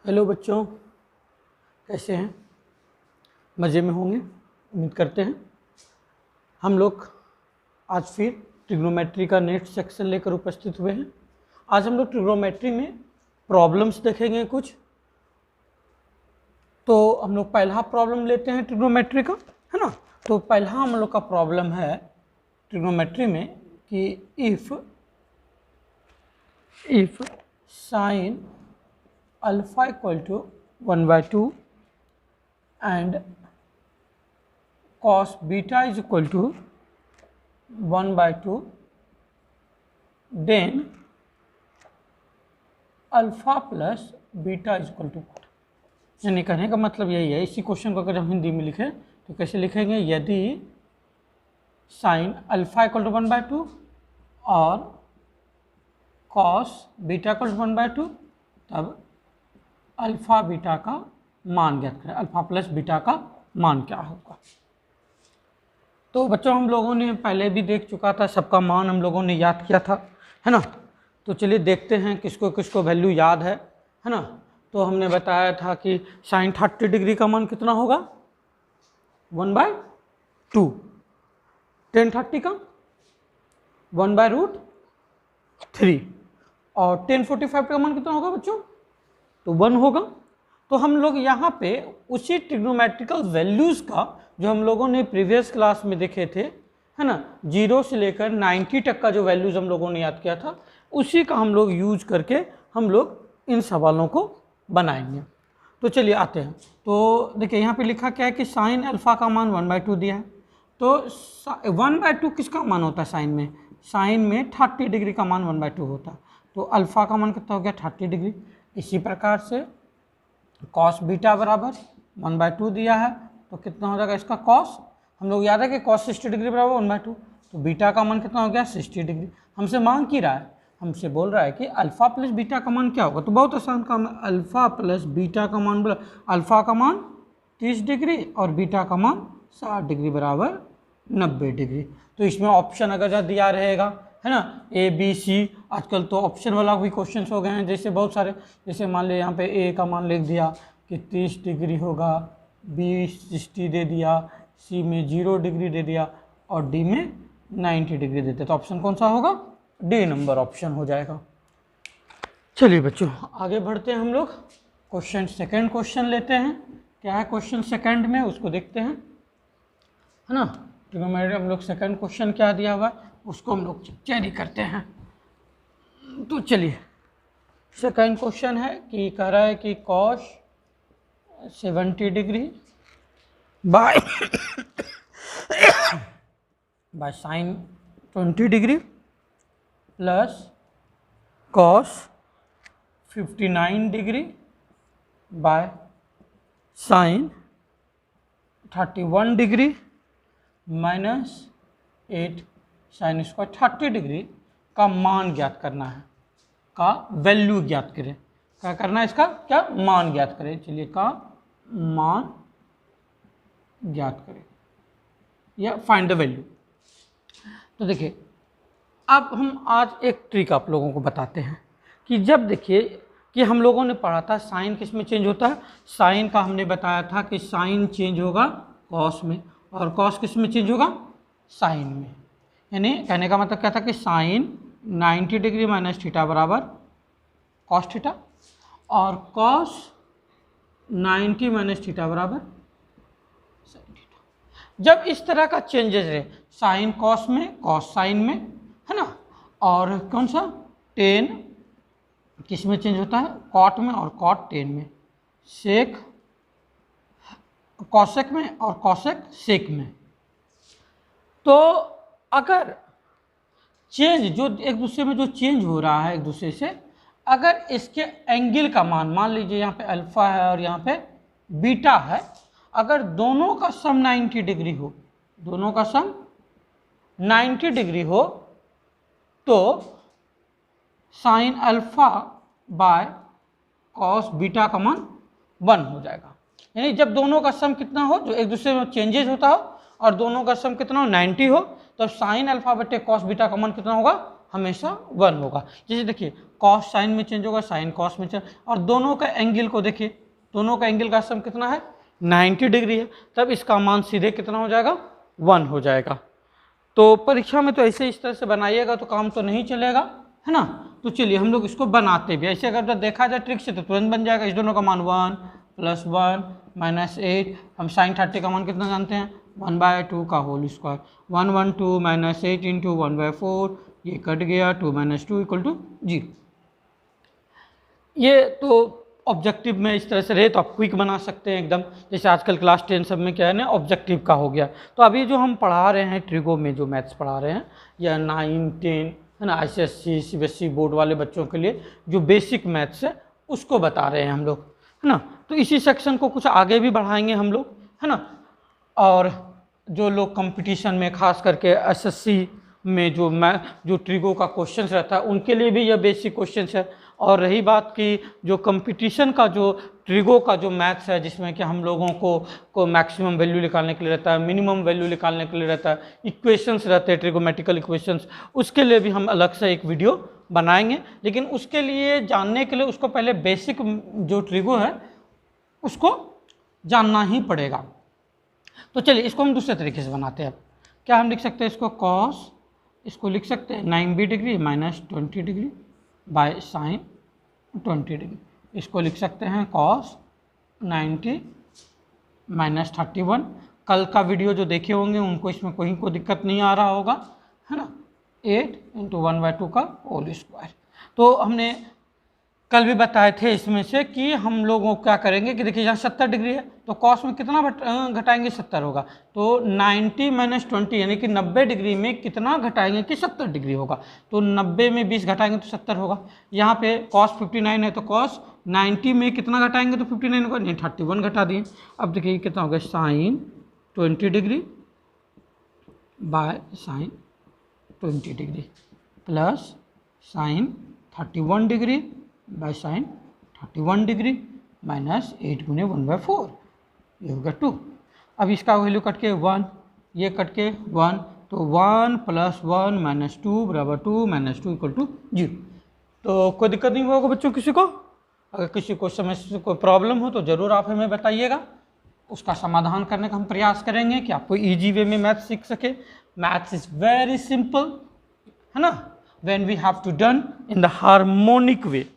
Hello बच्चों, कैसे हैं? मज़े में होंगे, उम्मीद करते हैं। हम लोग आज फिर ट्रिग्नोमेट्री का नेक्स्ट सेक्शन लेकर उपस्थित हुए हैं। आज हम लोग ट्रिग्नोमेट्री में प्रॉब्लम्स देखेंगे कुछ। तो हम लोग पहला प्रॉब्लम लेते हैं ट्रिग्नोमेट्री का, है ना। तो पहला हम लोग का प्रॉब्लम है ट्रिग्नोमेट्री में कि if sine alpha equal to 1/2 and cos beta is equal to 1/2, then alpha plus beta is equal to. यानी कहने का मतलब यही है। इसी क्वेश्चन को अगर हम हिंदी में लिखें तो कैसे लिखेंगे? यदि साइन अल्फा इक्वल टू 1/2 और कॉस बीटा इक्वल टू 1/2, तब अल्फा बीटा का मान ज्ञात करें। अल्फा प्लस बीटा का मान क्या होगा? तो बच्चों हम लोगों ने पहले भी देख चुका था, सबका मान हम लोगों ने याद किया था, है ना। तो चलिए देखते हैं किसको किसको वैल्यू याद है ना। तो हमने बताया था कि साइन 30 डिग्री का मान कितना होगा? 1/2। टेन 30 का 1/√3 और टेन 45 का मान कितना होगा बच्चों? तो 1 होगा। तो हम लोग यहाँ पे उसी ट्रिग्नोमेट्रिकल वैल्यूज़ का जो हम लोगों ने प्रीवियस क्लास में देखे थे, है ना, 0 से लेकर 90 तक का जो वैल्यूज़ हम लोगों ने याद किया था, उसी का हम लोग यूज करके हम लोग इन सवालों को बनाएंगे। तो चलिए आते हैं। तो देखिए यहाँ पे लिखा क्या है कि साइन अल्फ़ा का मान 1/2 दिया है। तो 1/2 किसका मान होता है साइन में? साइन में 30 डिग्री का मान 1/2 होता है। तो अल्फ़ा का मान कितना हो गया? 30 डिग्री। इसी प्रकार से कॉस बीटा बराबर 1/2 दिया है, तो कितना हो जाएगा इसका कॉस? हम लोग याद है कि कॉस 60 डिग्री बराबर 1/2। तो बीटा का मान कितना हो गया? 60 डिग्री। हमसे मांग की रहा है, हमसे बोल रहा है कि अल्फ़ा प्लस बीटा का मान क्या होगा। तो बहुत आसान काम है। अल्फ़ा प्लस बीटा का मान बोला, अल्फ़ा का मान 30 डिग्री और बीटा का मान 60 डिग्री बराबर 90 डिग्री। तो इसमें ऑप्शन अगर दिया रहेगा, है ना, ए बी सी। आजकल तो ऑप्शन वाला भी क्वेश्चन हो गए हैं, जैसे बहुत सारे, जैसे मान लिया यहाँ पे ए का मान लिख दिया कि 30 डिग्री होगा, बी 60 दे दिया, सी में 0 डिग्री दे दिया और डी में 90 डिग्री देते। तो ऑप्शन कौन सा होगा? डी नंबर ऑप्शन हो जाएगा। चलिए बच्चों आगे बढ़ते हैं। हम लोग क्वेश्चन सेकंड क्वेश्चन लेते हैं। क्या है क्वेश्चन सेकंड में, उसको देखते हैं, है ना। ट्रिग्नोमेट्री हम लोग सेकंड क्वेश्चन क्या दिया हुआ है उसको हम लोग चेक करते हैं। तो चलिए सेकंड क्वेश्चन है कि कह रहा है कि cos 70 degree by sine 20 degree plus cos 59 degree by sine 31 degree minus 8 sine square 30 degree का मान ज्ञात करना है, का वैल्यू ज्ञात करें। क्या करना है इसका? क्या मान ज्ञात करें। चलिए का मान ज्ञात करें या फाइंड द वैल्यू। तो देखिए अब हम आज एक ट्रिक आप लोगों को बताते हैं कि जब देखिए कि हम लोगों ने पढ़ा था साइन किस में चेंज होता है। साइन का हमने बताया था कि साइन चेंज होगा कॉस में और कॉस किस में चेंज होगा? साइन में। यानी कहने का मतलब क्या था कि साइन 90 डिग्री माइनस थीटा बराबर कॉस थीटा और कॉस 90 माइनस थीटा बराबर साइन थीटा। जब इस तरह का चेंजेस है, साइन कॉस में, कॉस साइन में, है ना, और कौन सा टेन किस में चेंज होता है? कॉट में और कॉट टेन में, सेक कॉसेक में और कॉसेक सेक में। तो अगर चेंज जो एक दूसरे में जो चेंज हो रहा है एक दूसरे से, अगर इसके एंगल का मान लीजिए यहाँ पे अल्फा है और यहाँ पे बीटा है, अगर दोनों का सम 90 डिग्री हो, दोनों का सम 90 डिग्री हो, तो sine alpha by cos beta का मान 1 हो जाएगा। यानी जब दोनों का सम कितना हो, जो एक दूसरे में चेंजेस होता हो और दोनों का सम कितना हो? 90 हो, तो साइन अल्फा बटे कॉस बीटा का मान कितना होगा? हमेशा 1 होगा। जैसे देखिए कॉस साइन में चेंज होगा, साइन कॉस में चेंज, और दोनों का एंगल को देखिए, दोनों का एंगल का सम कितना है 90 डिग्री है, तब इसका मान सीधे कितना हो जाएगा 1 हो जाएगा। तो परीक्षा में तो ऐसे इस तरह से बनाइएगा तो काम तो नहीं चलेगा, है ना। तो चलिए हम लोग इसको बनाते भी, ऐसे अगर तो देखा जाए ट्रिक से तो तुरंत बन जाएगा। इस दोनों का मान 1 + 1 - 8, हम sin 30 का मान कितना जानते हैं 1/2 का होल स्क्वायर, 112 - 8 × 1/4, ये कट गया, 2 - 2 = 0। ये तो ऑब्जेक्टिव में इस तरह से रहे तो आप क्विक बना सकते हैं एकदम, जैसे आजकल क्लास 10 सब में क्या है ना ऑब्जेक्टिव का हो गया। तो अभी जो हम पढ़ा रहे हैं ट्रिगो में जो मैथ्स पढ़ा रहे हैं, या 9, 10 है ना, ICSE CBSE बोर्ड वाले बच्चों के लिए जो बेसिक मैथ्स है उसको बता रहे हैं हम लोग, है ना। तो इसी सेक्शन को कुछ आगे भी बढ़ाएंगे हम लोग, है ना। और जो लोग कंपटीशन में खास करके SSC में जो ट्रिगो का क्वेश्चन रहता है उनके लिए भी यह बेसिक क्वेश्चन है। और रही बात की जो कंपटीशन का जो ट्रिगो का जो मैथ्स है, जिसमें कि हम लोगों को मैक्सिमम वैल्यू निकालने के लिए रहता है, मिनिमम वैल्यू निकालने के लिए रहता है, इक्वेशंस रहते हैं ट्रिगोमेट्रिकल इक्वेशंस, उसके लिए भी हम अलग से एक वीडियो बनाएंगे। लेकिन उसके लिए जानने के लिए उसको पहले बेसिक जो ट्रिगो है उसको जानना ही पड़ेगा। तो चलिए इसको हम दूसरे तरीके से बनाते हैं। क्या हम लिख सकते हैं इसको कॉस, इसको लिख सकते हैं 90 degree - 20 degree by sine 20 degree, इसको लिख सकते हैं कॉस 90 - 31। कल का वीडियो जो देखे होंगे उनको इसमें कोई दिक्कत नहीं आ रहा होगा, है ना। 8 × 1/2 का होल स्क्वायर। तो हमने कल भी बताए थे इसमें से कि हम लोगों क्या करेंगे कि देखिए यहाँ 70 डिग्री है तो कॉस में कितना घटाएंगे 70 होगा, तो 90 - 20 यानी कि 90 डिग्री में कितना घटाएंगे कि 70 डिग्री होगा, तो 90 में 20 घटाएंगे तो 70 होगा। यहाँ पे कॉस 59 है तो कॉस 90 में कितना घटाएंगे तो 59 होगा, नहीं 31 घटा दिए। अब देखिए कितना होगा sine 20 degree by sine 20 degree plus sine 31 degree by sine 31 degree minus 8 × 1/4, ये होगा 2। अब इसका वैल्यू कट के 1, ये कट के 1, तो 1 + 1 - 2 = 2 - 2 = 0। तो कोई दिक्कत नहीं होगा बच्चों किसी को। अगर किसी को समस्या कोई प्रॉब्लम हो तो ज़रूर आप हमें बताइएगा, उसका समाधान करने का हम प्रयास करेंगे कि आपको ईजी वे में मैथ सीख सके। मैथ्स इज़ वेरी सिंपल, है ना, when we have to done in the harmonic way.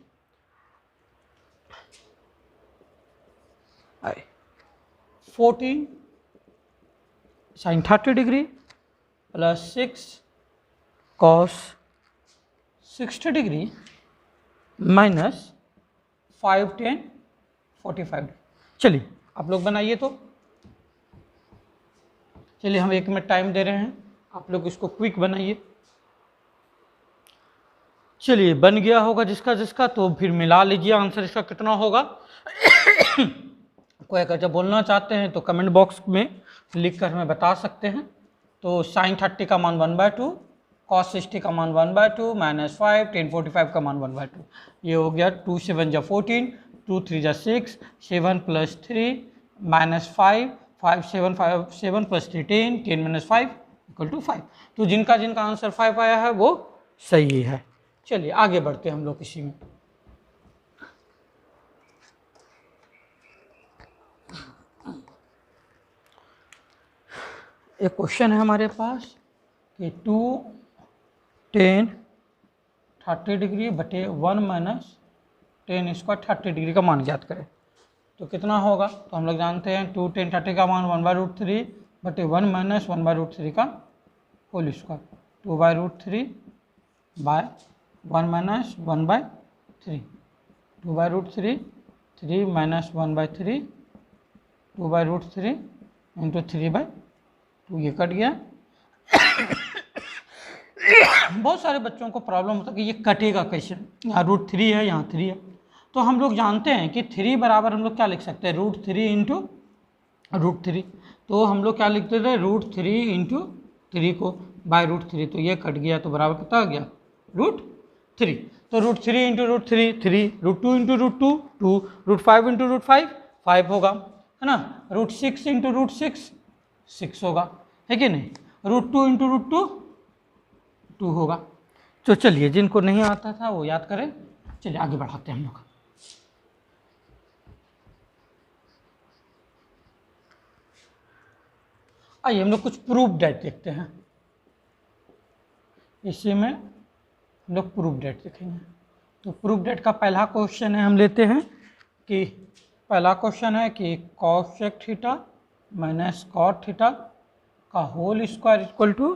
14 sin 30 degree plus 6 cos 60 degree minus 5 10 45। चलिए आप लोग बनाइए। तो चलिए हम 1 मिनट टाइम दे रहे हैं, आप लोग इसको क्विक बनाइए। चलिए बन गया होगा जिसका जिसका, तो फिर मिला लीजिए आंसर इसका कितना होगा। कोई अगर जब बोलना चाहते हैं तो कमेंट बॉक्स में लिख कर हमें बता सकते हैं। तो साइन 30 का मान 1/2, कॉस 60 का मान 1/2 माइनस 5 10 45 का मान 1/2, ये हो गया 2 7 × 14, 2 3 × 6, 7 + 3 -5, 5 7 5 7 + 3 10, 10 - 5 = 5। तो जिनका जिनका आंसर 5 आया है वो सही है। चलिए आगे बढ़ते हैं हम लोग इसी में। एक क्वेश्चन है हमारे पास कि 2 10 30 डिग्री बटे 1 - 10 स्क्वायर 30 डिग्री का मान ज्ञात करें, तो कितना होगा। तो हम लोग जानते हैं 2 10 30 का मान 1/√3 बटे 1 - 1/√3 का होल स्क्वायर, 2/√3 बाय 1 - 1/3, 2/√3 3 - 1/3, 2/√3 × 3/2, ये कट गया। बहुत सारे बच्चों को प्रॉब्लम होता है कि ये कटेगा कैसे, यहाँ √3 है यहाँ 3 है। तो हम लोग जानते हैं कि 3 बराबर हम लोग क्या लिख सकते हैं √3 × √3, तो हम लोग क्या लिखते थे √3 × 3 को बाय √3, तो ये कट गया तो बराबर कितना आ गया √3। तो √3 × √3 3, √2 × √2 2, √5 × √5 5 होगा, है ना, √6 × √6 6 होगा, है कि नहीं, √2 × √2 2 होगा। तो चलिए जिनको नहीं आता था वो याद करें चलिए आगे बढ़ाते हैं हम लोग। आइए हम लोग कुछ प्रूफ डेट देखते हैं। इसी में हम लोग प्रूफ डेट देखेंगे। तो प्रूफ डेट का पहला क्वेश्चन है, हम लेते हैं कि पहला क्वेश्चन है कि cos sec theta minus cot theta का whole square equal to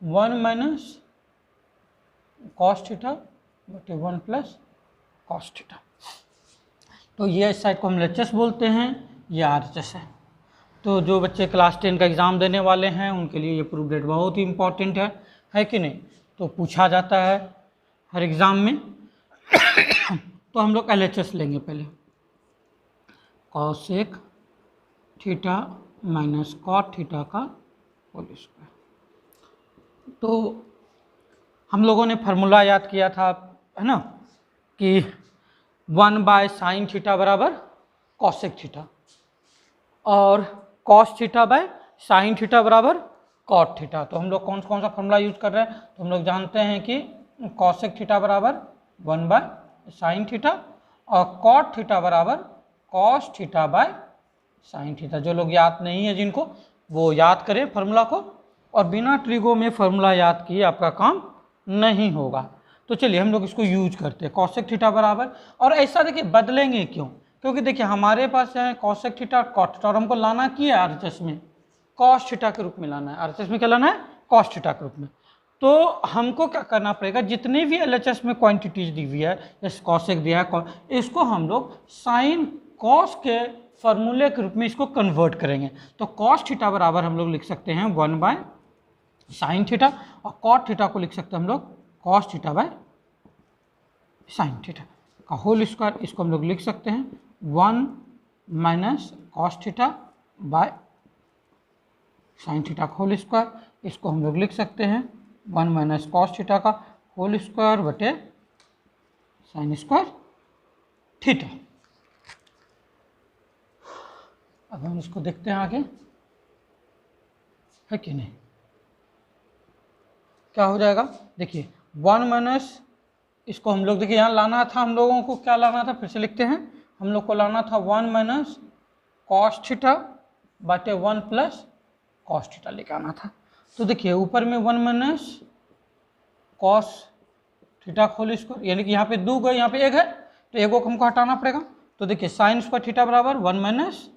1 minus cos theta बटे 1 प्लस cos थीटा। तो ये इस साइड को हम LHS बोलते हैं, ये RHS है। तो जो बच्चे क्लास 10 का एग्ज़ाम देने वाले हैं उनके लिए ये प्रूफ डेट बहुत ही इम्पॉर्टेंट है कि नहीं? तो पूछा जाता है हर एग्ज़ाम में। तो हम लोग LHS लेंगे पहले, cos sec theta minus cot theta का होल स्क्वायर। तो हम लोगों ने फार्मूला याद किया था, है ना, कि 1 बाय साइन थीटा बराबर cos sec थीटा और cos theta by sine theta बराबर cot थीटा। तो हम लोग कौन सा फार्मूला यूज कर रहे हैं? तो हम लोग जानते हैं कि cos sec थीटा बराबर 1 बाय साइन थीटा और cot थीटा बराबर cos theta by sine theta. जो लोग याद नहीं है जिनको, वो याद करें फार्मूला को, और बिना ट्रिगो में फार्मूला याद किए आपका काम नहीं होगा। तो चलिए हम लोग इसको यूज करते हैं, cos sec थीटा बराबर। और ऐसा देखिए बदलेंगे क्यों? क्योंकि देखिए हमारे पास है cos sec थीटा और cot थीटा, और हमको लाना क्या है RHS में? cos थीटा के रूप में लाना है। RHS में क्या लाना है? cos थीटा के रूप में। तो हमको क्या करना पड़ेगा, जितने भी LHS में क्वांटिटीज दी हुई है, जैसे cos sec दिया है, इसको हम लोग साइन cos के फॉर्मूले के रूप में इसको कन्वर्ट करेंगे। तो cos थीटा बराबर हम लोग लिख सकते हैं 1 बाय साइन थीटा, और cot थीटा को लिख सकते हैं हम लोग cos theta by sine theta का होल स्क्वायर। इसको हम लोग लिख सकते हैं 1 minus cos theta by sine theta का होल स्क्वायर। इसको हम लोग लिख सकते हैं 1 माइनस cos थीटा का होल स्क्वायर बटे साइन स्क्वायर थीटा। अब हम इसको देखते हैं आगे, है कि नहीं? क्या हो जाएगा? देखिए 1 माइनस, इसको हम लोग देखिए यहाँ लाना था, हम लोगों को क्या लाना था, फिर से लिखते हैं। हम लोग को लाना था 1 माइनस cos थीटा बटे 1 प्लस cos थीटा लेके आना था। तो देखिए ऊपर में 1 minus cos theta whole square, यानी कि यहाँ पे 2 गए, यहाँ पे 1 है, तो 1 को हमको हटाना पड़ेगा। तो देखिए साइन स्क्वायर थीटा बराबर 1 माइनस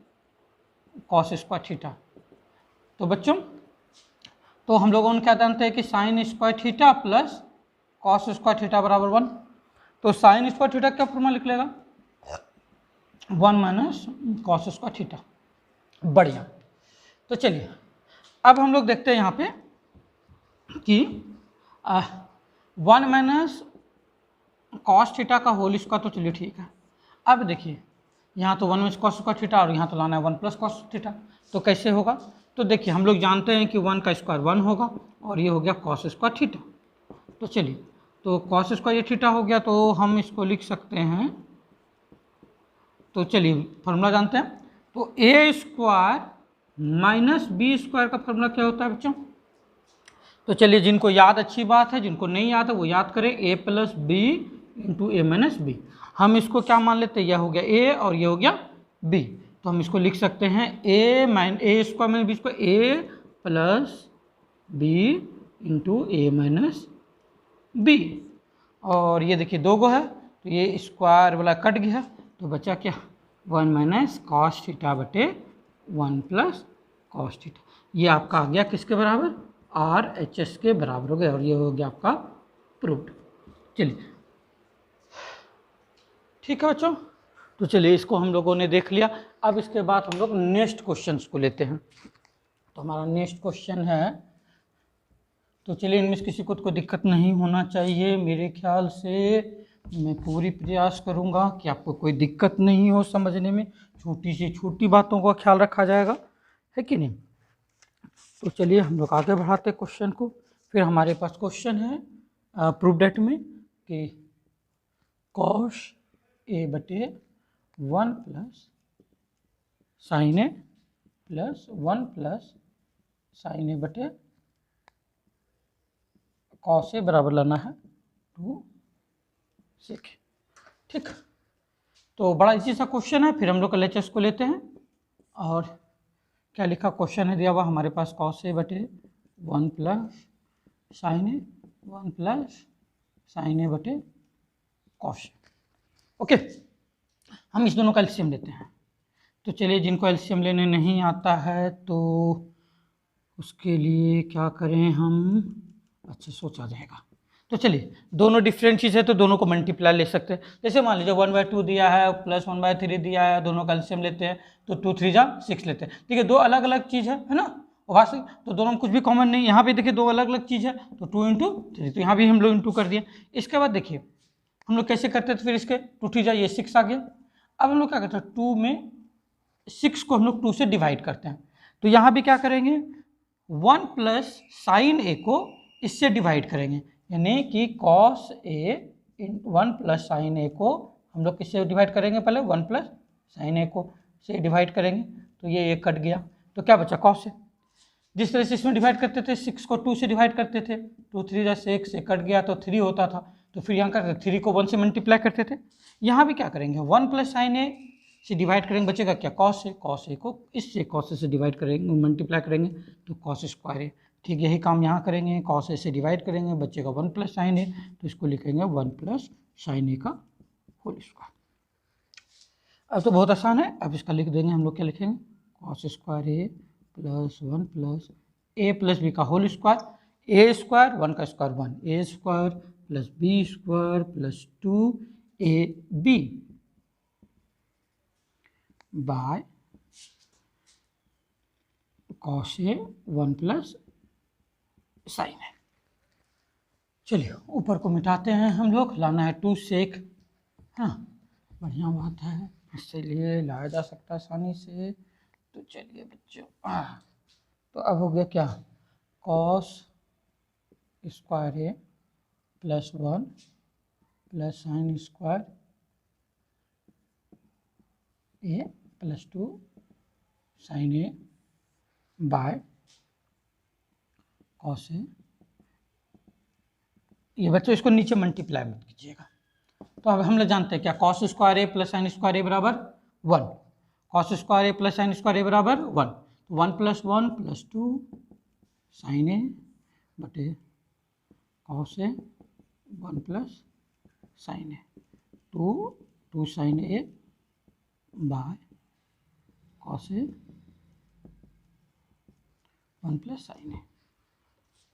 cos स्क्वायर थीटा। तो बच्चों, तो हम लोगों ने क्या जानते हैं कि sine square theta plus cos square theta बराबर 1। तो साइन स्क्वायर थीटा क्या फॉर्मूला लिख लेगा? 1 माइनस cos स्क्वायर थीटा। बढ़िया। तो चलिए अब हम लोग देखते हैं यहाँ पे कि 1 माइनस cos थीटा का होल स्क्वायर, तो चलिए ठीक है। अब देखिए यहाँ तो 1 माइनस cos स्क्वायर थीटा और यहाँ तो लाना है 1 प्लस cos थीटा, तो कैसे होगा? तो देखिए हम लोग जानते हैं कि 1 का स्क्वायर 1 होगा और ये हो गया cos स्क्वायर थीटा। तो चलिए, तो cos स्क्वायर ये थीटा हो गया, तो हम इसको लिख सकते हैं। तो चलिए फॉर्मूला जानते हैं, तो ए स्क्वायर माइनस बी स्क्वायर का फॉर्मूला क्या होता है बच्चों? तो चलिए जिनको याद अच्छी बात है, जिनको नहीं याद है वो याद करें, ए plus B into A minus B. हम इसको क्या मान लेते हैं, यह हो गया ए और ये हो गया बी। तो हम इसको लिख सकते हैं ए square minus B square, A plus B into A minus B. और ये देखिए 2 गो है, तो ये स्क्वायर वाला कट गया, तो बचा क्या? 1 माइनस कॉस थीटा बटे 1 प्लस कॉस थीटा। ये आपका आ गया किसके बराबर? RHS के बराबर हो गया, और ये हो गया आपका प्रूव्ड। चलिए ठीक है बच्चों, तो चलिए इसको हम लोगों ने देख लिया। अब इसके बाद हम लोग नेक्स्ट क्वेश्चन को लेते हैं। तो हमारा नेक्स्ट क्वेश्चन है, तो चलिए इनमें से किसी को कोई दिक्कत नहीं होना चाहिए। मेरे ख्याल से मैं पूरी प्रयास करूंगा कि आपको कोई दिक्कत नहीं हो समझने में, छोटी से छोटी बातों का ख्याल रखा जाएगा, है कि नहीं? तो चलिए हम लोग आगे बढ़ाते क्वेश्चन को। फिर हमारे पास क्वेश्चन है प्रूफ डेट में कि कॉस ए बटे 1 plus sine A plus 1 plus sine A बटे कॉस ए बराबर लाना है 2 सेक। ठीक, तो बड़ा इजी सा क्वेश्चन है। फिर हम लोग LHS को लेते हैं और क्या लिखा क्वेश्चन है दिया हुआ हमारे पास, cos A बटे 1 plus sine A 1 plus sine A बटे कॉस। ओके, हम इस दोनों का एलसीएम लेते हैं। तो चलिए, जिनको एलसीएम लेने नहीं आता है तो उसके लिए क्या करें हम, अच्छा सोचा जाएगा। तो चलिए, दोनों डिफरेंट चीज़ है तो दोनों को मल्टीप्लाई ले सकते हैं। जैसे मान लीजिए 1/2 दिया है प्लस 1/3 दिया है, दोनों का एलसीएम लेते हैं तो 2 3 जा 6 लेते हैं। ठीक है, दो अलग अलग चीज़ है ना, वहाँ से तो दोनों में कुछ भी कॉमन नहीं। यहाँ पे देखिए दो अलग अलग चीज़ है तो 2 × 3, तो यहाँ भी हम लोग इंटू कर दिए। इसके बाद देखिए हम लोग कैसे करते थे, फिर इसके 2 3 जा ये 6 आ गया। अब हम लोग क्या करते हैं, 2 में 6 को हम लोग 2 से डिवाइड करते हैं। तो यहाँ भी क्या करेंगे, 1 प्लस साइन ए को इससे डिवाइड करेंगे, यानी कि कॉस ए 1 प्लस साइन ए को हम लोग किससे डिवाइड करेंगे, पहले 1 प्लस साइन ए को से डिवाइड करेंगे। तो ये कट गया, तो क्या बचा कॉस ए। जिस तरह से इसमें डिवाइड करते थे 6 को 2 से डिवाइड करते थे, 2 3 जा 6 से कट गया तो 3 होता था। तो फिर यहाँ करते 3 को 1 से मल्टीप्लाई करते थे। यहाँ भी क्या करेंगे, 1 प्लस साइन ए से डिवाइड करेंगे, बचेगा क्या कॉस ए। कॉस ए को इससे कॉस ए से डिवाइड करेंगे, मल्टीप्लाई करेंगे तो कॉस स्क्वायर ए। ठीक, यही काम यहाँ करेंगे, कॉस ए से डिवाइड करेंगे, बचेगा 1 प्लस साइन ए, तो इसको लिखेंगे 1 प्लस साइन ए का होल स्क्वायर। अब तो बहुत आसान है, अब इसका लिख देंगे हम लोग, क्या लिखेंगे, cos square A plus 1 plus A plus B का होल स्क्वायर। ए स्क्वायर 1 का square 1, A square plus B square plus 2ab by cos A 1 plus sine है। चलिए ऊपर को मिटाते हैं हम लोग, लाना है 2 सेक, हाँ बढ़िया बात है, इसलिए लाया जा सकता है आसानी से। तो चलिए बच्चों, तो अब हो गया क्या, cos square A plus 1 plus sine square A plus 2 sine A by cos A. ये बच्चों इसको नीचे मल्टीप्लाई मत कीजिएगा। तो अब हम लोग जानते हैं क्या, cos square A plus sine square ए बराबर 1, cos square A plus sine square ए बराबर 1, 1 प्लस 1 प्लस 2 साइन ए बटे cos A 1 plus sine A, 2 sine A by cos A 1 plus sine A.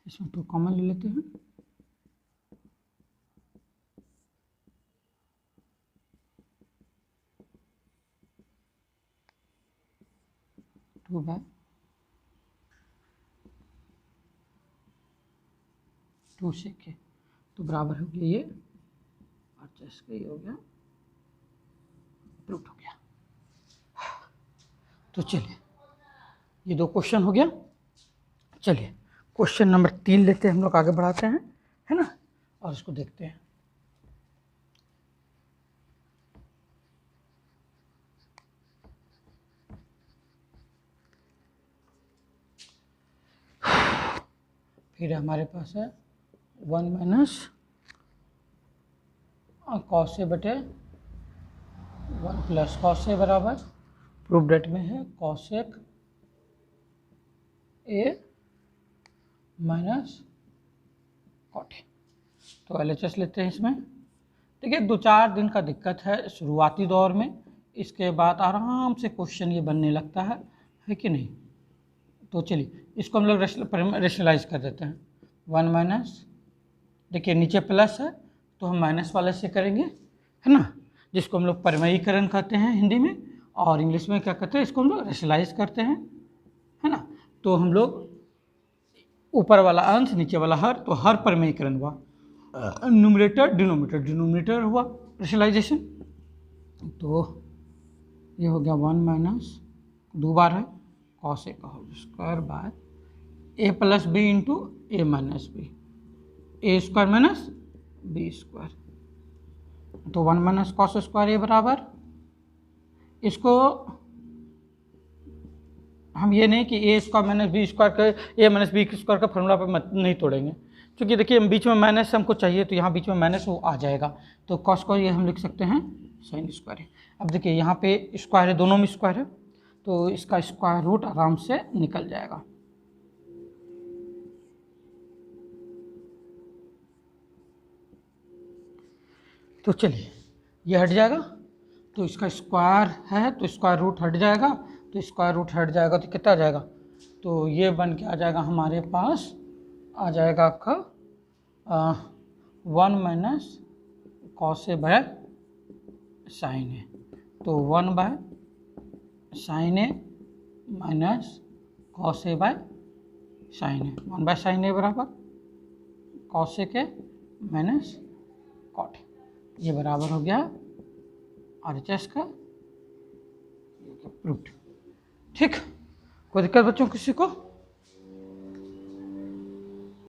इसमें 2 कॉमन ले लेते हैं, टू बाय 2 से के, तो बराबर हो गया ये, और इसका ये हो गया प्रूफ हो गया। तो चलिए ये 2 क्वेश्चन हो गया। चलिए क्वेश्चन नंबर 3 लेते हैं हम लोग, आगे बढ़ाते हैं, है ना, और इसको देखते हैं। फिर हमारे पास है 1 माइनस कॉस ए बटे 1 प्लस कॉस ए बराबर, प्रूफ डेट में है cosec A minus cot A. तो LHS लेते हैं इसमें। देखिए 2-4 दिन का दिक्कत है शुरुआती दौर में, इसके बाद आराम से क्वेश्चन ये बनने लगता है कि नहीं। तो चलिए इसको हम लोग रेशनलाइज कर देते हैं। 1 माइनस, देखिए नीचे प्लस है तो हम माइनस वाले से करेंगे, है ना, जिसको हम लोग परिमयीकरण कहते हैं हिंदी में, और इंग्लिश में क्या कहते हैं, इसको हम लोग रेशनलाइज करते हैं, है ना। तो हम लोग ऊपर वाला अंश नीचे वाला हर, तो हर परिमयीकरण हुआ, न्यूमरेटर डिनोमिनेटर हुआ रेशनलाइजेशन। तो ये हो गया 1 माइनस 2 बार है कॉस ए का whole square by A plus B into A minus B, A square minus B square. तो 1 माइनस कॉस स्क्वायर ए बराबर, इसको हम ये नहीं कि ए स्क्वायर माइनस बी स्क्वायर का, ए माइनस बी स्क्वायर का फॉर्मूला पर मत नहीं तोड़ेंगे, क्योंकि देखिए बीच में माइनस हमको चाहिए तो यहाँ बीच में माइनस वो आ जाएगा, तो कॉस को ये हम लिख सकते हैं साइन स्क्वायर है। अब देखिए यहाँ पे स्क्वायर है, दोनों में स्क्वायर है, तो इसका स्क्वायर रूट आराम से निकल जाएगा। तो चलिए ये हट जाएगा, तो इसका स्क्वायर है तो स्क्वायर रूट हट जाएगा, तो स्क्वायर रूट हट जाएगा तो कितना आ जाएगा, तो ये बन के आ जाएगा हमारे पास, आ जाएगा आपका 1 minus cos A by sine A, तो 1 by sine A minus cos A by sine A, 1 by sine A बराबर कॉस ए के माइनस कॉट ए, ये बराबर हो गया RHS का प्रूफ। ठीक, कोई दिक्कत बच्चों किसी को?